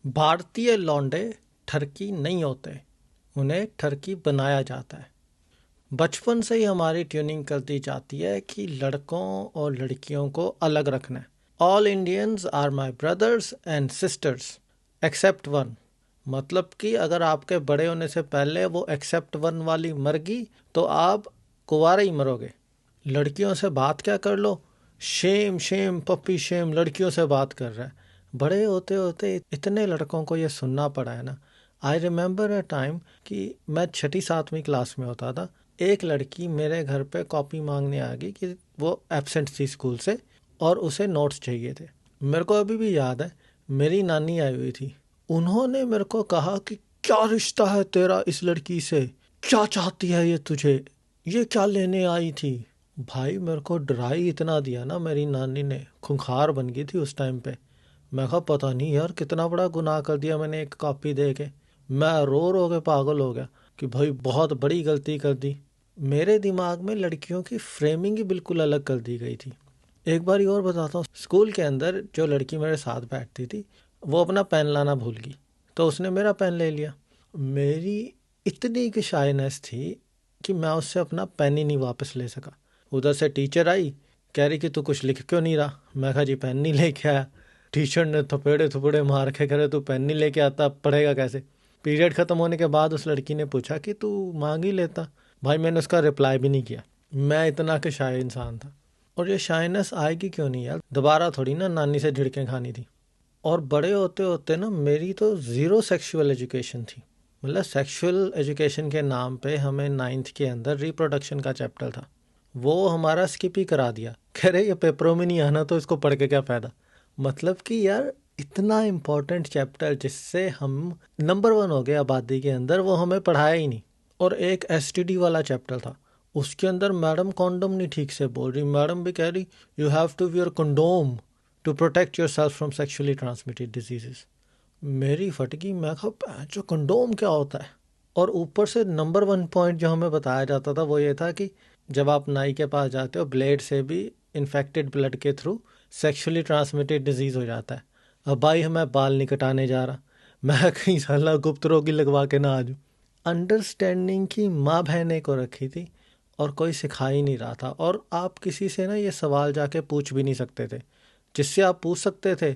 भारतीय लौंडे ठरकी नहीं होते, उन्हें ठरकी बनाया जाता है। बचपन से ही हमारी ट्यूनिंग कर दी जाती है कि लड़कों और लड़कियों को अलग रखना है। All Indians are my brothers and sisters except one. मतलब कि अगर आपके बड़े होने से पहले वो एक्सेप्ट वन वाली मर गई तो आप कुंवारे ही मरोगे। लड़कियों से बात क्या कर लो, शेम शेम पप्पी शेम, लड़कियों से बात कर रहा है। बड़े होते होते इतने लड़कों को ये सुनना पड़ा है ना। आई रिमेंबर अ टाइम कि मैं 6ठी-7वीं क्लास में होता था। एक लड़की मेरे घर पे कॉपी मांगने आ गई कि वो एब्सेंट थी स्कूल से और उसे नोट्स चाहिए थे। मेरे को अभी भी याद है, मेरी नानी आई हुई थी। उन्होंने मेरे को कहा कि क्या रिश्ता है तेरा इस लड़की से, क्या चाहती है ये तुझे, ये क्या लेने आई थी। भाई मेरे को डराई इतना दिया ना मेरी नानी ने, खूंखार बन गई थी उस टाइम पे। मैं कहा पता नहीं यार कितना बड़ा गुनाह कर दिया मैंने एक कॉपी दे के। मैं रो रो के पागल हो गया कि भाई बहुत बड़ी गलती कर दी। मेरे दिमाग में लड़कियों की फ्रेमिंग ही बिल्कुल अलग कर दी गई थी। एक बार और बताता हूँ, स्कूल के अंदर जो लड़की मेरे साथ बैठती थी वो अपना पेन लाना भूल गई, तो उसने मेरा पेन ले लिया। मेरी इतनी की शाइनेस थी कि मैं उससे अपना पेन ही नहीं वापस ले सका। उधर से टीचर आई, कह रही कि तू कुछ लिख क्यों नहीं रहा। मैं कहा जी पेन नहीं लेके आया। टीचर ने थपेड़े थपेड़े मार के करे तू पेन नहीं लेके आता, पढ़ेगा कैसे। पीरियड ख़त्म होने के बाद उस लड़की ने पूछा कि तू मांग ही लेता। भाई मैंने उसका रिप्लाई भी नहीं किया, मैं इतना के शाय इंसान था। और ये शाइनेस आएगी क्यों नहीं यार, दोबारा थोड़ी ना नानी से झिड़कें खानी थी। और बड़े होते होते ना मेरी तो ज़ीरो सेक्सुअल एजुकेशन थी। मतलब सेक्सुअल एजुकेशन के नाम पे हमें 9th के अंदर रिप्रोडक्शन का चैप्टर था, वो हमारा स्किप ही करा दिया। कह रहे ये पेपरों में नहीं आना तो इसको पढ़ के क्या फ़ायदा। मतलब कि यार इतना इम्पोर्टेंट चैप्टर जिससे हम नंबर 1 हो गए आबादी के अंदर, वो हमें पढ़ाया ही नहीं। और एक एसटीडी वाला चैप्टर था, उसके अंदर मैडम कॉन्डोम नहीं ठीक से बोल रही, मैडम भी कह रही you have to wear condom to protect yourself from sexually transmitted diseases. मेरी फटकी, मैं कहा जो कंडोम क्या होता है। और ऊपर से नंबर 1 पॉइंट जो हमें बताया जाता था वो ये था कि जब आप नाई के पास जाते हो ब्लेड से भी इन्फेक्टेड ब्लड के थ्रू सेक्शुअली ट्रांसमिटेड डिजीज़ हो जाता है। अब भाई मैं बाल नहीं कटाने जा रहा, मैं कहीं साला गुप्त रोगी लगवा के ना आ जाऊँ। अंडरस्टैंडिंग की माँ बहने को रखी थी और कोई सिखा ही नहीं रहा था। और आप किसी से ना ये सवाल जाके पूछ भी नहीं सकते थे। जिससे आप पूछ सकते थे,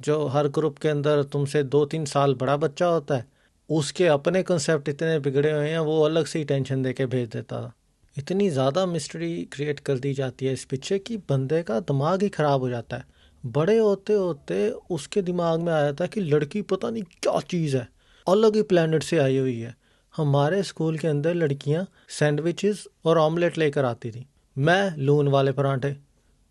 जो हर ग्रुप के अंदर तुमसे 2-3 साल बड़ा बच्चा होता है, उसके अपने कंसेप्ट इतने बिगड़े हुए हैं, वो अलग से ही टेंशन दे के भेज देता था। इतनी ज़्यादा मिस्ट्री क्रिएट कर दी जाती है इस पीछे कि बंदे का दिमाग ही ख़राब हो जाता है। बड़े होते होते उसके दिमाग में आया था कि लड़की पता नहीं क्या चीज़ है, अलग ही प्लेनेट से आई हुई है। हमारे स्कूल के अंदर लड़कियां सैंडविचेस और ऑमलेट लेकर आती थी, मैं लून वाले पराठे।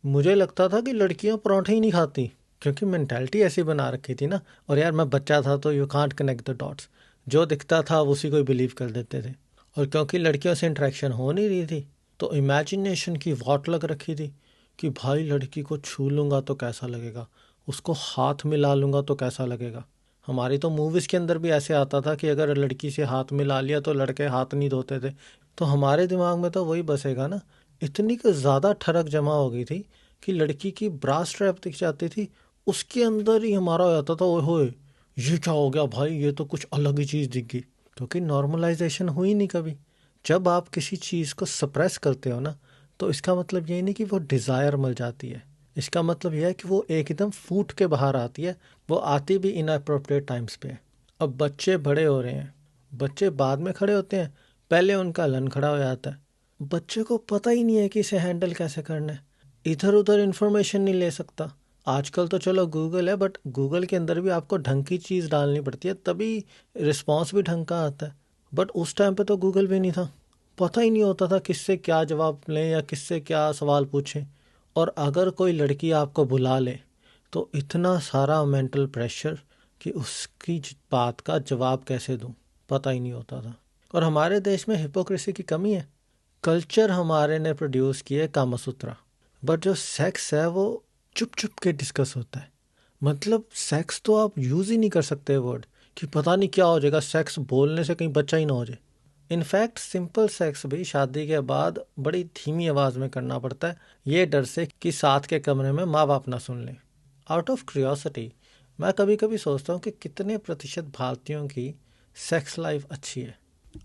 मुझे लगता था कि लड़कियां पराठे ही नहीं खाती, क्योंकि मेंटालिटी ऐसी बना रखी थी ना। और यार मैं बच्चा था तो you can't connect the dots, जो दिखता था उसी को बिलीव कर देते थे। और क्योंकि लड़कियों से इंटरेक्शन हो नहीं रही थी तो इमेजिनेशन की वाट लग रखी थी कि भाई लड़की को छू लूँगा तो कैसा लगेगा, उसको हाथ मिला लूँगा तो कैसा लगेगा। हमारी तो मूवीज़ के अंदर भी ऐसे आता था कि अगर लड़की से हाथ मिला लिया तो लड़के हाथ नहीं धोते थे। तो हमारे दिमाग में तो वही बसेगा ना। इतनी कि ज़्यादा ठरक जमा हो गई थी कि लड़की की ब्रा स्ट्रैप दिख जाती थी, उसके अंदर ही हमारा हो जाता था ओए होए ये क्या हो गया भाई, ये तो कुछ अलग ही चीज़ दिख गई। क्योंकि नॉर्मलाइजेशन हुई नहीं कभी। जब आप किसी चीज़ को सप्रेस करते हो ना, तो इसका मतलब ये नहीं कि वो डिज़ायर मर जाती है। इसका मतलब यह है कि वो एकदम फूट के बाहर आती है। वो आती भी इनअप्रोप्रिएट टाइम्स पे। अब बच्चे बड़े हो रहे हैं, बच्चे बाद में खड़े होते हैं, पहले उनका लन खड़ा हो जाता है। बच्चे को पता ही नहीं है कि इसे हैंडल कैसे करना है, इधर उधर इन्फॉर्मेशन नहीं ले सकता। आजकल तो चलो गूगल है, बट गूगल के अंदर भी आपको ढंग की चीज़ डालनी पड़ती है तभी रिस्पॉन्स भी ढंग का आता है। बट उस टाइम पे तो गूगल भी नहीं था, पता ही नहीं होता था किससे क्या जवाब लें या किससे क्या सवाल पूछें। और अगर कोई लड़की आपको बुला ले तो इतना सारा मेंटल प्रेशर कि उसकी बात का जवाब कैसे दूं, पता ही नहीं होता था। और हमारे देश में हिपोक्रेसी की कमी है। कल्चर हमारे ने प्रोड्यूस किए कामसूत्रा, बट जो सेक्स है वो चुप चुप के डिस्कस होता है। मतलब सेक्स तो आप यूज़ ही नहीं कर सकते वर्ड कि पता नहीं क्या हो जाएगा, सेक्स बोलने से कहीं बच्चा ही ना हो जाए। इनफैक्ट सिंपल सेक्स भी शादी के बाद बड़ी धीमी आवाज़ में करना पड़ता है, ये डर से कि साथ के कमरे में माँ बाप ना सुन लें। आउट ऑफ क्यूरियोसिटी मैं कभी कभी सोचता हूँ कि कितने प्रतिशत भारतीयों की सेक्स लाइफ अच्छी है।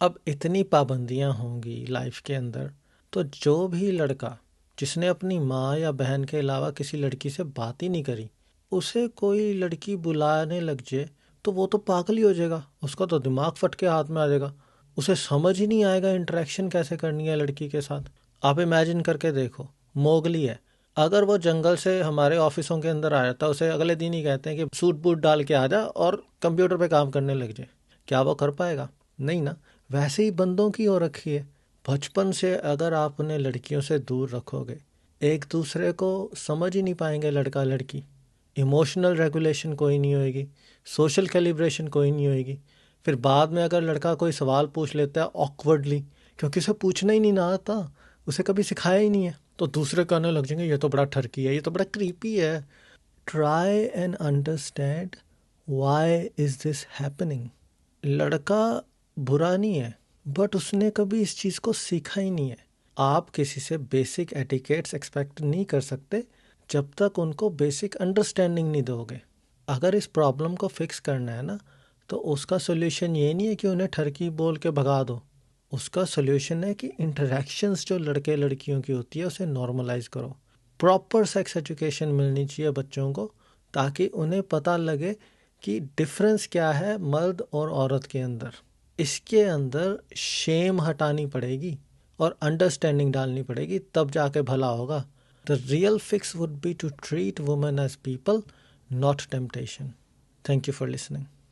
अब इतनी पाबंदियाँ होंगी लाइफ के अंदर, तो जो भी लड़का जिसने अपनी माँ या बहन के अलावा किसी लड़की से बात ही नहीं करी, उसे कोई लड़की बुलाने लग जाए तो वो तो पागल ही हो जाएगा, उसका तो दिमाग फट के हाथ में आ जाएगा। उसे समझ ही नहीं आएगा इंटरेक्शन कैसे करनी है लड़की के साथ। आप इमेजिन करके देखो, मोगली है, अगर वो जंगल से हमारे ऑफिसों के अंदर आ जाता, उसे अगले दिन ही कहते हैं कि सूट बूट डाल के आ जा और कंप्यूटर पे काम करने लग जाए, क्या वो कर पाएगा? नहीं ना। वैसे ही बंदों की हो रखी है। बचपन से अगर आप उन्हें लड़कियों से दूर रखोगे, एक दूसरे को समझ ही नहीं पाएंगे लड़का लड़की, इमोशनल रेगुलेशन कोई नहीं होएगी, सोशल कैलिब्रेशन कोई नहीं होएगी। फिर बाद में अगर लड़का कोई सवाल पूछ लेता है ऑकवर्डली, क्योंकि उसे पूछना ही नहीं ना आता, उसे कभी सिखाया ही नहीं है, तो दूसरे कहने लग जाएंगे ये तो बड़ा ठरकी है, ये तो बड़ा क्रीपी है। Try and understand why is this happening. लड़का बुरा नहीं है, बट उसने कभी इस चीज़ को सीखा ही नहीं है। आप किसी से बेसिक एटिकेट्स एक्सपेक्ट नहीं कर सकते जब तक उनको बेसिक अंडरस्टैंडिंग नहीं दोगे। अगर इस प्रॉब्लम को फिक्स करना है ना, तो उसका सोल्यूशन ये नहीं है कि उन्हें ठरकी बोल के भगा दो। उसका सोल्यूशन है कि इंटरेक्शंस जो लड़के लड़कियों की होती है उसे नॉर्मलाइज करो। प्रॉपर सेक्स एजुकेशन मिलनी चाहिए बच्चों को, ताकि उन्हें पता लगे कि डिफरेंस क्या है मर्द और औरत के अंदर। इसके अंदर शेम हटानी पड़ेगी और अंडरस्टैंडिंग डालनी पड़ेगी, तब जाके भला होगा। The real fix would be to treat women as people, not temptation. Thank you for listening.